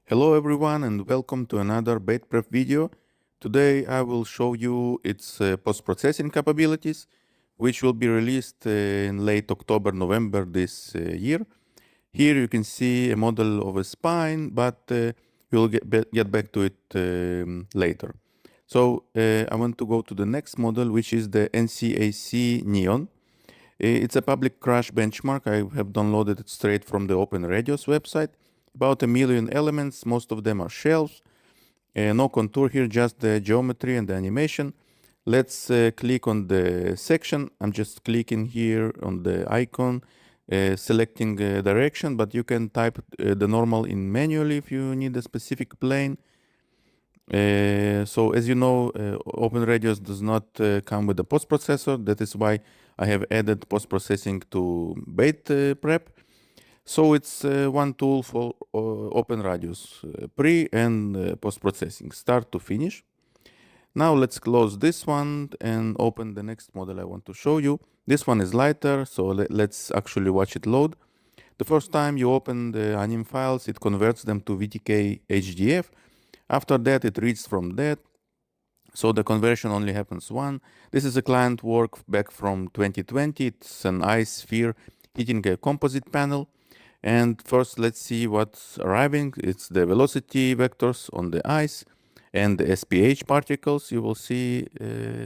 Hello everyone and welcome to another BeidPrep video. Today I will show you its post-processing capabilities, which will be released in late October, November this year. Here you can see a model of a spine, but we'll get back to it later. So I want to go to the next model, which is the NCAC Neon. It's a public crash benchmark. I have downloaded it straight from the OpenRadioss website. About 1 million elements, most of them are shells. No contour here, just the geometry and the animation. Let's click on the section. I'm just clicking here on the icon, selecting direction, but you can type the normal in manually if you need a specific plane. So as you know, OpenRadioss does not come with a post-processor. That is why I have added post-processing to BeidPrep. So it's one tool for OpenRadioss, pre and post-processing, start to finish. Now let's close this one and open the next model I want to show you. This one is lighter, so let's actually watch it load. The first time you open the anim files, it converts them to VTK HDF. After that, it reads from that. So the conversion only happens once. This is a client work back from 2020. It's an ice sphere hitting a composite panel. And first, let's see what's arriving. It's the velocity vectors on the ice and the SPH particles you will see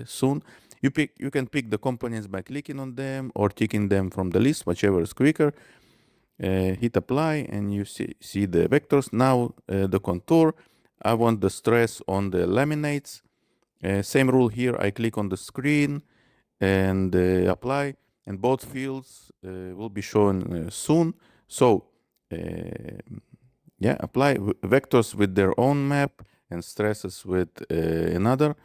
soon. You can pick the components by clicking on them or ticking them from the list, whichever is quicker. Hit apply and you see the vectors. Now the contour. I want the stress on the laminates. Same rule here. I click on the screen and apply, and both fields will be shown soon. So yeah, apply vectors with their own map and stresses with another.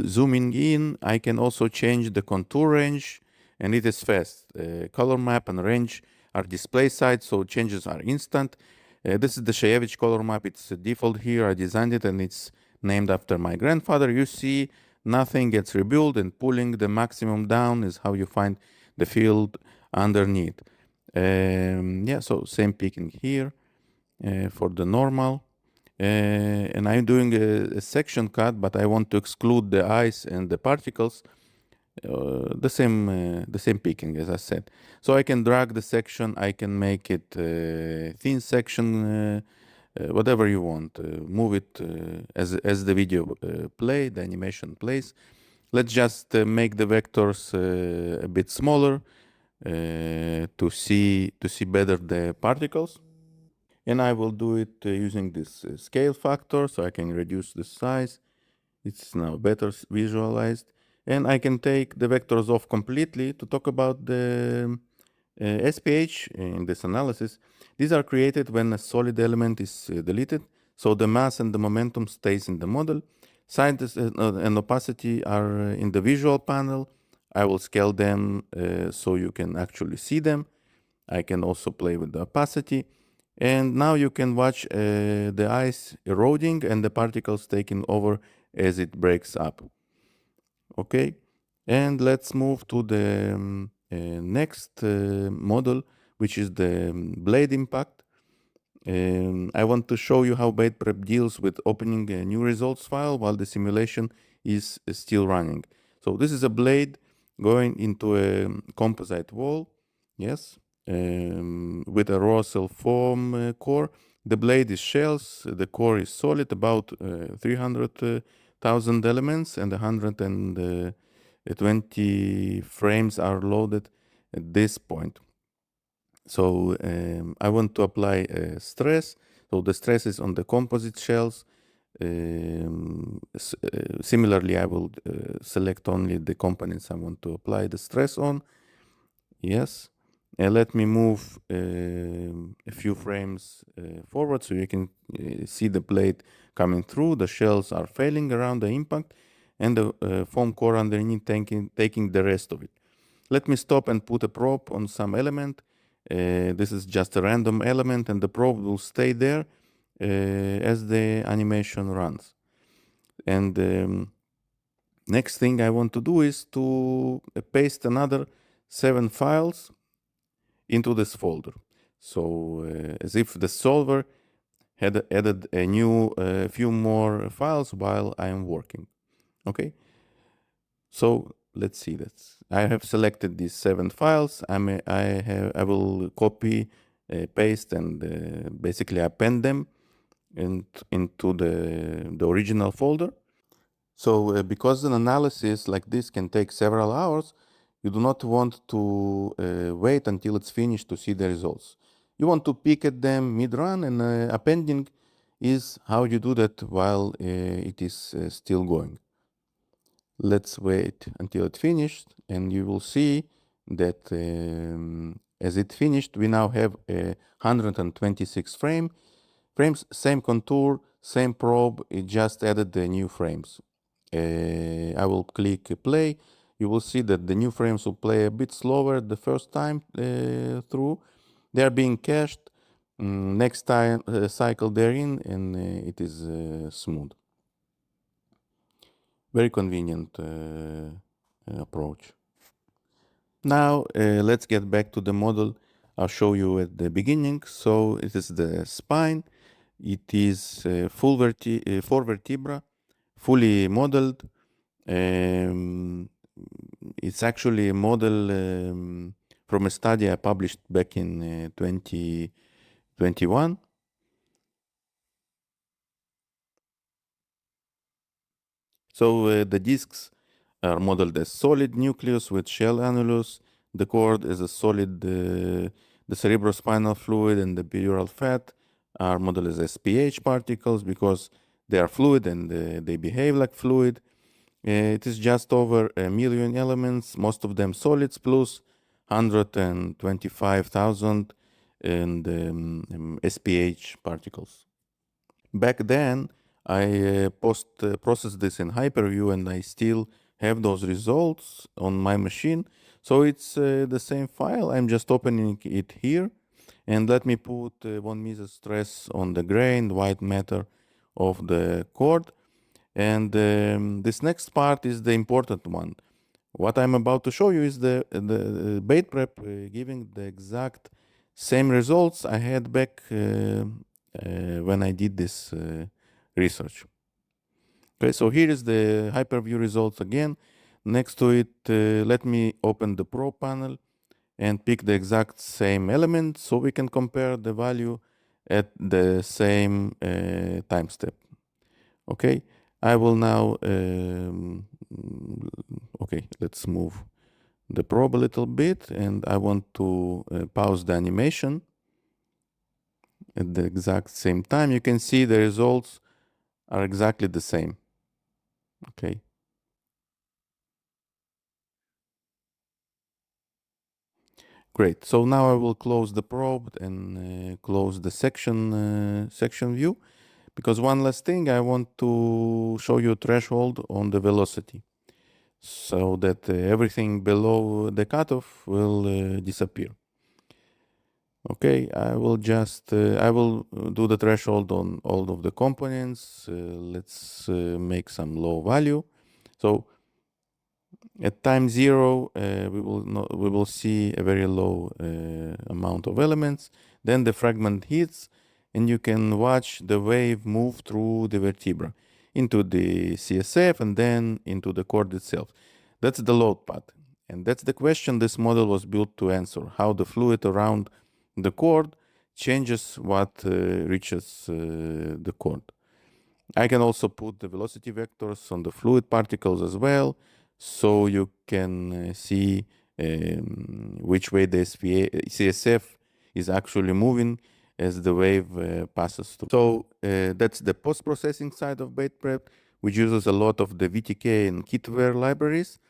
Zooming in, I can also change the contour range, and it is fast. Color map and range are display side, so changes are instant. This is the Shayevich color map. It's a default here. I designed it and it's named after my grandfather. You see nothing gets rebuilt, and pulling the maximum down is how you find the field underneath. Yeah, so same picking here for the normal. And I'm doing a section cut, but I want to exclude the ice and the particles. The same picking, as I said. So I can drag the section, I can make it thin section, whatever you want. Move it as the video the animation plays. Let's just make the vectors a bit smaller to see better the particles. And I will do it using this scale factor, so I can reduce the size. It's now better visualized. And I can take the vectors off completely to talk about the SPH in this analysis. These are created when a solid element is deleted, so the mass and the momentum stays in the model. Size and opacity are in the visual panel. I will scale them so you can actually see them. I can also play with the opacity. And now you can watch the ice eroding and the particles taking over as it breaks up. Okay, and let's move to the next model, which is the blade impact. I want to show you how BeidPrep deals with opening a new results file while the simulation is still running. So this is a blade going into a composite wall, yes, with a raw cell foam core. The blade is shells, the core is solid, about 300,000 elements, and 120 frames are loaded at this point. So I want to apply stress. So the stress is on the composite shells. Similarly, I will select only the components I want to apply the stress on. Yes. And let me move a few frames forward so you can see the blade coming through. The shells are failing around the impact, and the foam core underneath taking the rest of it. Let me stop and put a probe on some element. This is just a random element, and the probe will stay there as the animation runs. And next thing I want to do is to paste another 7 files into this folder. So as if the solver had added a new few more files while I am working. Okay, so let's see that. I have selected these 7 files. I will copy, paste, and basically append them into the original folder. So because an analysis like this can take several hours, you do not want to wait until it's finished to see the results. You want to peek at them mid-run, and appending is how you do that while it is still going. Let's wait until it finished, and you will see that as it finished, we now have 126 frames, same contour, same probe, it just added the new frames. I will click play. You will see that the new frames will play a bit slower the first time through. They are being cached. Next time cycle they're in, and it is smooth. Very convenient approach. Now let's get back to the model I'll show you at the beginning. So it is the spine. It is 4 vertebra, fully modeled. It's actually a model from a study I published back in 2021. So the discs are modeled as solid nucleus with shell annulus. The cord is a solid, the cerebrospinal fluid and the pleural fat are modeled as SPH particles because they are fluid and they behave like fluid. It is just over 1 million elements, most of them solids, plus 125,000 and SPH particles. Back then, I processed this in HyperView, and I still have those results on my machine. So it's the same file. I'm just opening it here. And let me put 1 mesostress on the grain, white matter of the cord. And this next part is the important one. What I'm about to show you is the BeidPrep giving the exact same results I had back when I did this research. Okay, so here is the HyperView results again. Next to it, let me open the Pro panel and pick the exact same element so we can compare the value at the same time step. Okay, I will now, okay, let's move the probe a little bit, and I want to pause the animation at the exact same time. You can see the results are exactly the same. Okay. Great. So now I will close the probe and close the section view, because one last thing, I want to show you a threshold on the velocity so that everything below the cutoff will disappear. Okay, I will just I will do the threshold on all of the components. Let's make some low value. So at time 0, we will see a very low amount of elements. Then the fragment hits, and you can watch the wave move through the vertebra into the CSF and then into the cord itself. That's the load path. And that's the question this model was built to answer: how the fluid around the cord changes what reaches the cord. I can also put the velocity vectors on the fluid particles as well, so you can see which way the CSF is actually moving as the wave passes through. So that's the post-processing side of BeidPrep, which uses a lot of the VTK and kitware libraries.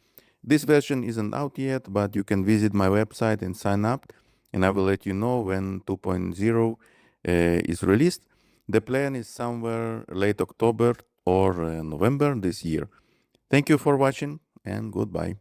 This version isn't out yet, but you can visit my website and sign up, and I will let you know when 2.0 is released. The plan is somewhere late October or November this year. Thank you for watching, and goodbye.